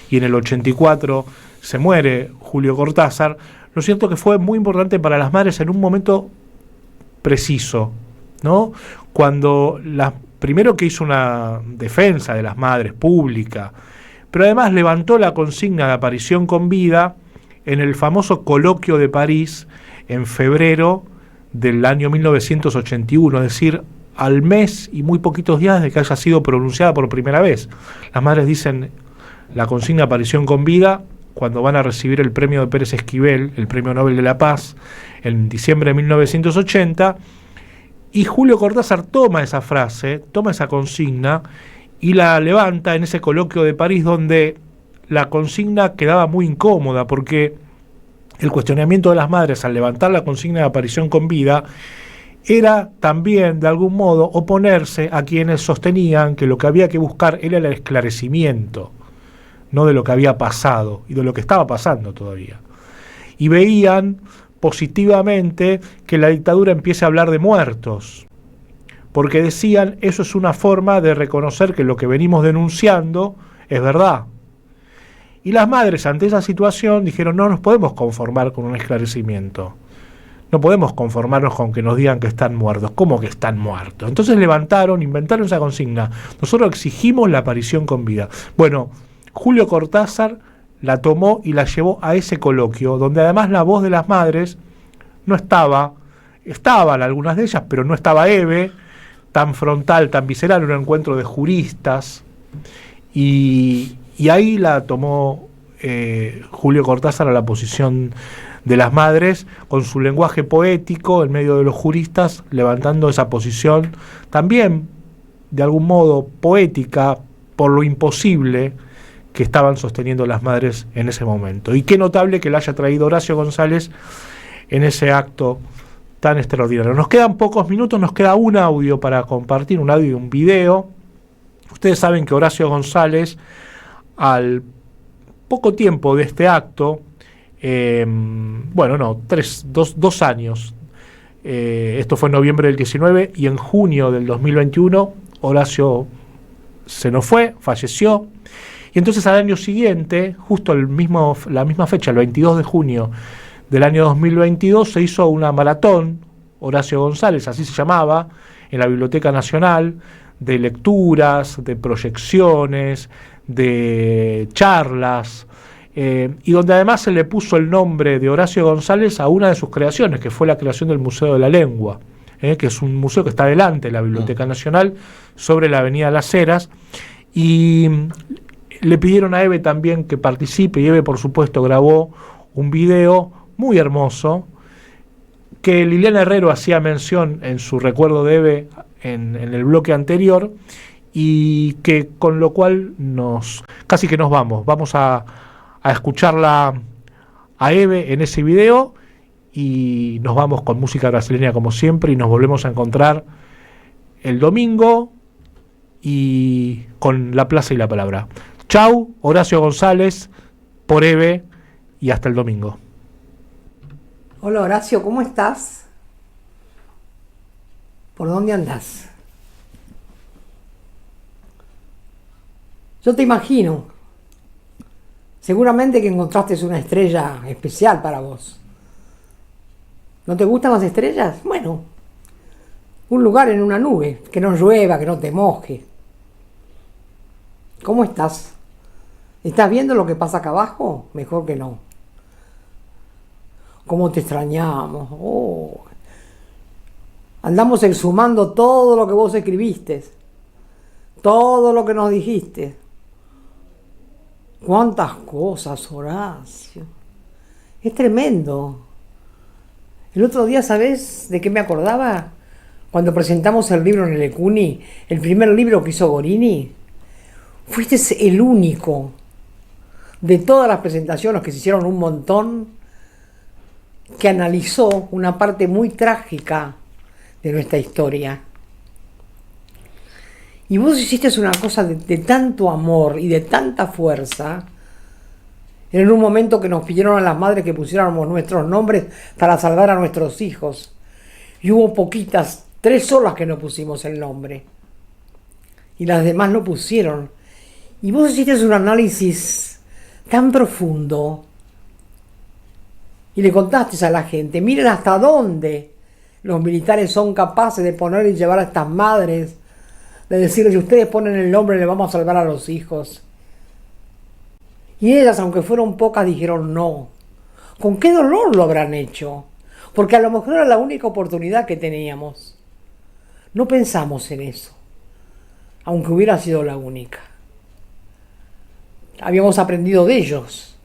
y en el 84 se muere Julio Cortázar, lo cierto que fue muy importante para las madres en un momento preciso, ¿no? Cuando primero que hizo una defensa de las madres pública, pero además levantó la consigna de aparición con vida en el famoso coloquio de París en febrero del año 1981, es decir, al mes y muy poquitos días de que haya sido pronunciada por primera vez. Las madres dicen la consigna aparición con vida cuando van a recibir el premio de Pérez Esquivel, el Premio Nobel de la Paz, en diciembre de 1980, y Julio Cortázar toma esa frase, toma esa consigna, y la levanta en ese coloquio de París, donde la consigna quedaba muy incómoda, porque el cuestionamiento de las madres al levantar la consigna de aparición con vida era también, de algún modo, oponerse a quienes sostenían que lo que había que buscar era el esclarecimiento, no de lo que había pasado y de lo que estaba pasando todavía. Y veían positivamente que la dictadura empiece a hablar de muertos, porque decían, eso es una forma de reconocer que lo que venimos denunciando es verdad. Y las madres, ante esa situación, dijeron, no nos podemos conformar con un esclarecimiento. No podemos conformarnos con que nos digan que están muertos. ¿Cómo que están muertos? Entonces inventaron esa consigna. Nosotros exigimos la aparición con vida. Bueno, Julio Cortázar la tomó y la llevó a ese coloquio, donde además la voz de las madres no estaban algunas de ellas, pero no estaba Eve, tan frontal, tan visceral, un encuentro de juristas, y ahí la tomó Julio Cortázar a la posición de las madres, con su lenguaje poético en medio de los juristas, levantando esa posición también de algún modo poética por lo imposible que estaban sosteniendo las madres en ese momento. Y qué notable que la haya traído Horacio González en ese acto tan extraordinario. Nos quedan pocos minutos, nos queda un audio para compartir, un audio y un video. Ustedes saben que Horacio González, al poco tiempo de este acto, dos años, esto fue en noviembre del 19, y en junio del 2021 Horacio se nos fue, falleció, y entonces al año siguiente, justo la misma fecha, el 22 de junio del año 2022, se hizo una maratón, Horacio González, así se llamaba, en la Biblioteca Nacional, de lecturas, de proyecciones, de charlas, y donde además se le puso el nombre de Horacio González a una de sus creaciones, que fue la creación del Museo de la Lengua, que es un museo que está delante de la Biblioteca Nacional, sobre la avenida Las Heras, y le pidieron a Eve también que participe, y Eve por supuesto grabó un video muy hermoso, que Liliana Herrero hacía mención en su recuerdo de Eve en el bloque anterior, y que con lo cual casi que nos vamos a escucharla a Eve en ese video, y nos vamos con música brasileña como siempre, y nos volvemos a encontrar el domingo y con La Plaza y la Palabra. Chau, Horacio González, por Eve, y hasta el domingo. Hola Horacio, ¿cómo estás? ¿Por dónde andás? Yo te imagino. Seguramente que encontraste una estrella especial para vos. ¿No te gustan las estrellas? Bueno, un lugar en una nube, que no llueva, que no te moje. ¿Cómo estás? ¿Estás viendo lo que pasa acá abajo? Mejor que no. ¿Cómo te extrañamos? Oh. Andamos exhumando todo lo que vos escribiste, todo lo que nos dijiste. ¿Cuántas cosas, Horacio? Es tremendo. El otro día, ¿sabés de qué me acordaba? Cuando presentamos el libro en el Ecuni, el primer libro que hizo Gorini, fuiste el único de todas las presentaciones, que se hicieron un montón, que analizó una parte muy trágica de nuestra historia. Y vos hiciste una cosa de tanto amor y de tanta fuerza, en un momento que nos pidieron a las madres que pusiéramos nuestros nombres para salvar a nuestros hijos. Y hubo poquitas, 3 solas que no pusimos el nombre. Y las demás no pusieron. Y vos hiciste un análisis tan profundo. Y le contaste a la gente, miren hasta dónde los militares son capaces de poner y llevar a estas madres, de decirles, si ustedes ponen el nombre le vamos a salvar a los hijos. Y ellas, aunque fueron pocas, dijeron no. ¿Con qué dolor lo habrán hecho? Porque a lo mejor era la única oportunidad que teníamos. No pensamos en eso, aunque hubiera sido la única. Habíamos aprendido de ellos,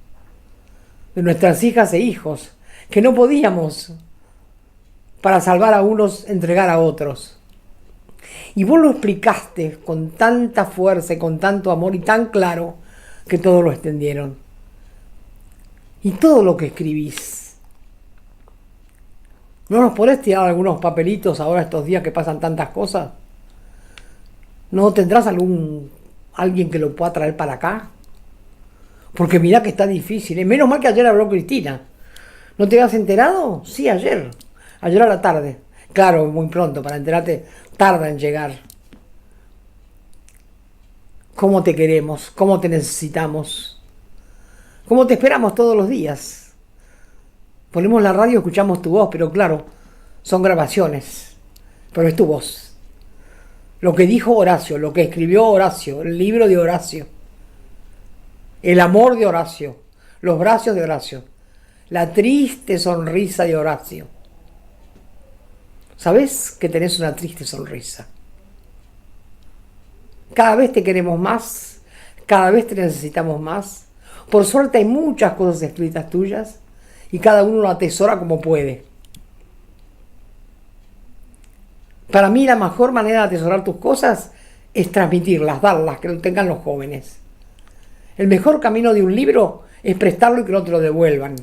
de nuestras hijas e hijos, que no podíamos, para salvar a unos, entregar a otros. Y vos lo explicaste con tanta fuerza y con tanto amor y tan claro que todos lo entendieron. Y todo lo que escribís. ¿No nos podés tirar algunos papelitos ahora estos días que pasan tantas cosas? ¿No tendrás alguien que lo pueda traer para acá? Porque mirá que está difícil, ¿eh? Menos mal que ayer habló Cristina. ¿No te habías enterado? Sí, ayer. Ayer a la tarde. Claro, muy pronto, para enterarte, tarda en llegar. ¿Cómo te queremos? ¿Cómo te necesitamos? ¿Cómo te esperamos todos los días? Ponemos la radio, escuchamos tu voz, pero claro, son grabaciones. Pero es tu voz. Lo que dijo Horacio, lo que escribió Horacio, el libro de Horacio. El amor de Horacio, los brazos de Horacio, la triste sonrisa de Horacio. ¿Sabés que tenés una triste sonrisa? Cada vez te queremos más, cada vez te necesitamos más. Por suerte hay muchas cosas escritas tuyas y cada uno lo atesora como puede. Para mí la mejor manera de atesorar tus cosas es transmitirlas, darlas, que lo tengan los jóvenes. El mejor camino de un libro es prestarlo y que no te lo devuelvan.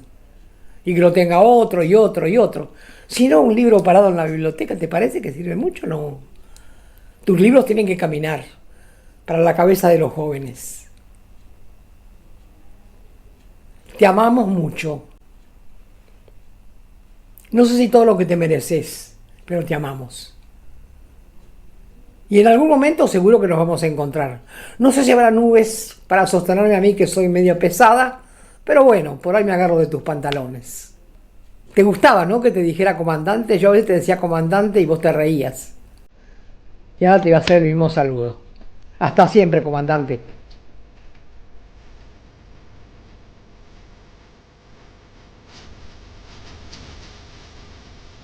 Y que lo tenga otro y otro y otro. Si no, un libro parado en la biblioteca, ¿te parece que sirve mucho? No. Tus libros tienen que caminar para la cabeza de los jóvenes. Te amamos mucho. No sé si todo lo que te mereces, pero te amamos. Y en algún momento seguro que nos vamos a encontrar. No sé si habrá nubes para sostenerme a mí, que soy medio pesada, pero bueno, por ahí me agarro de tus pantalones. Te gustaba, ¿no?, que te dijera comandante. Yo a veces te decía comandante y vos te reías. Y ahora te iba a hacer el mismo saludo. Hasta siempre, comandante.